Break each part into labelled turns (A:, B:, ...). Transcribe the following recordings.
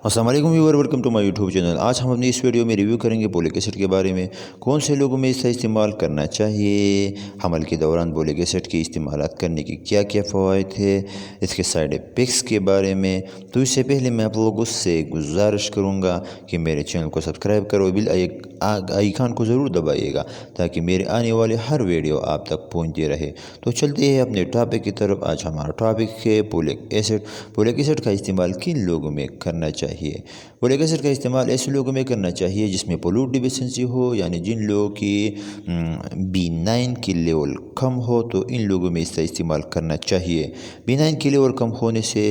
A: अस्सलाम वालेकुम viewer, welcome to my YouTube channel. आज हम अपनी इस वीडियो में रिव्यू करेंगे फोलिक एसिड के बारे में। कौन से लोगों में इसका इस्तेमाल करना चाहिए, हमल के दौरान फोलिक एसिड के इस्तेमाल करने के क्या क्या फ़वाइद है, इसके साइड इफ़ेक्ट्स के बारे में। तो इससे पहले मैं आप लोगों से गुजारिश करूँगा कि मेरे चैनल को सब्सक्राइब करो, बिल आइकन को ज़रूर दबाइएगा ताकि मेरे आने वाले हर वीडियो आप तक पहुँचती रहे। तो चलते हैं अपने टॉपिक की तरफ। आज हमारा टॉपिक है फोलिक एसिड। फोलिक एसिड का इस्तेमाल किन लोगों में करना चाहिए? फोलिक एसिड का इस्तेमाल ऐसे लोगों में करना चाहिए जिसमें पोलूट डिफिशिएंसी हो, यानी जिन लोगों की B9 की लेवल कम हो, तो इन लोगों में इसका इस्तेमाल करना चाहिए। B9 की लेवल कम होने से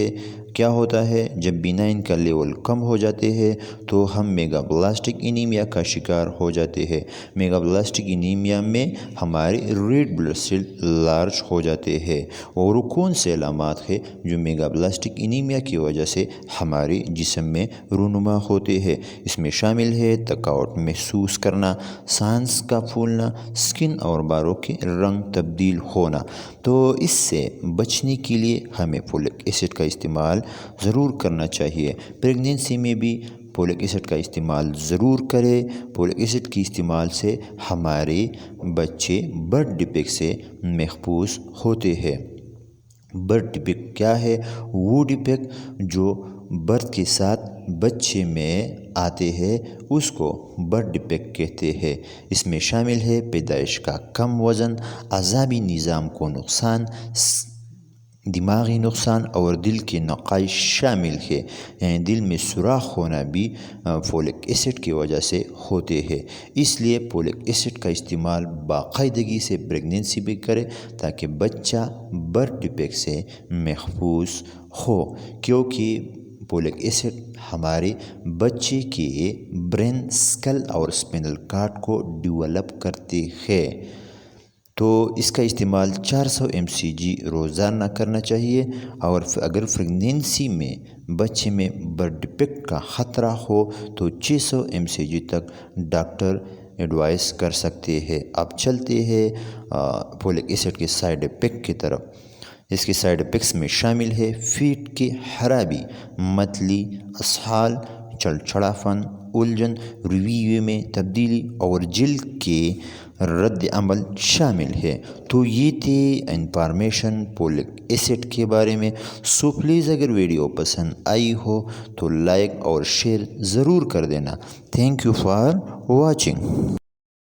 A: क्या होता है, जब B9 का लेवल कम हो जाते हैं तो हम मेगाब्लास्टिक एनीमिया का शिकार हो जाते हैं। मेगाब्लास्टिक एनीमिया में हमारे रेड ब्लड सेल लार्ज हो जाते हैं। और वो कौन से अलामात है जो मेगाब्लास्टिक एनीमिया की वजह से हमारे जिस्म में रूनुमा होते हैं? इसमें शामिल है थकावट महसूस करना, सांस का फूलना, स्किन और बालों के रंग तब्दील होना। तो इससे बचने के लिए हमें फोलिक एसिड का इस्तेमाल ज़रूर करना चाहिए। प्रेगनेंसी में भी फोलिक एसिड का इस्तेमाल ज़रूर करें। फोलिक एसिड के इस्तेमाल से हमारे बच्चे बर्थ डिफेक्ट से महफूज होते हैं। बर्थ डिफेक्ट क्या है? वो डिफेक्ट जो बर्थ के साथ बच्चे में आते हैं उसको बर्थ डिफेक्ट कहते हैं। इसमें शामिल है पैदाइश का कम वज़न, अज़ाबी निज़ाम को नुकसान, दिमागी नुकसान और दिल के नक़ाइश शामिल है। यानी दिल में सुराख होना भी फोलिक एसिड की वजह से होते हैं। इसलिए फोलिक एसिड का इस्तेमाल बाकायदगी से प्रेगनेंसी भी करें ताकि बच्चा बर्थ डिफेक्ट से महफूज हो, क्योंकि फोलिक एसिड हमारे बच्चे के ब्रेन, स्कल और स्पिनल कार्ड को डेवलप करते हैं। तो इसका इस्तेमाल 400 mcg रोज़ाना करना चाहिए। और अगर प्रेगनेंसी में बच्चे में बर्थ डिफेक्ट का ख़तरा हो तो 600 mcg तक डॉक्टर एडवाइस कर सकते हैं। अब चलते हैं फोलिक एसिड के साइड इफ़ेक्ट की तरफ। इसके साइड इफ़ेक्ट्स में शामिल है फीट की खराबी, मतली, असहाल, चड़चड़ापन, उलझन, रवैये में तब्दीली और जल्द के रद्द अमल शामिल है। तो ये थे इंफॉर्मेशन फोलिक एसिड के बारे में। सो प्लीज़ अगर वीडियो पसंद आई हो तो लाइक और शेयर ज़रूर कर देना। Thank you for watching.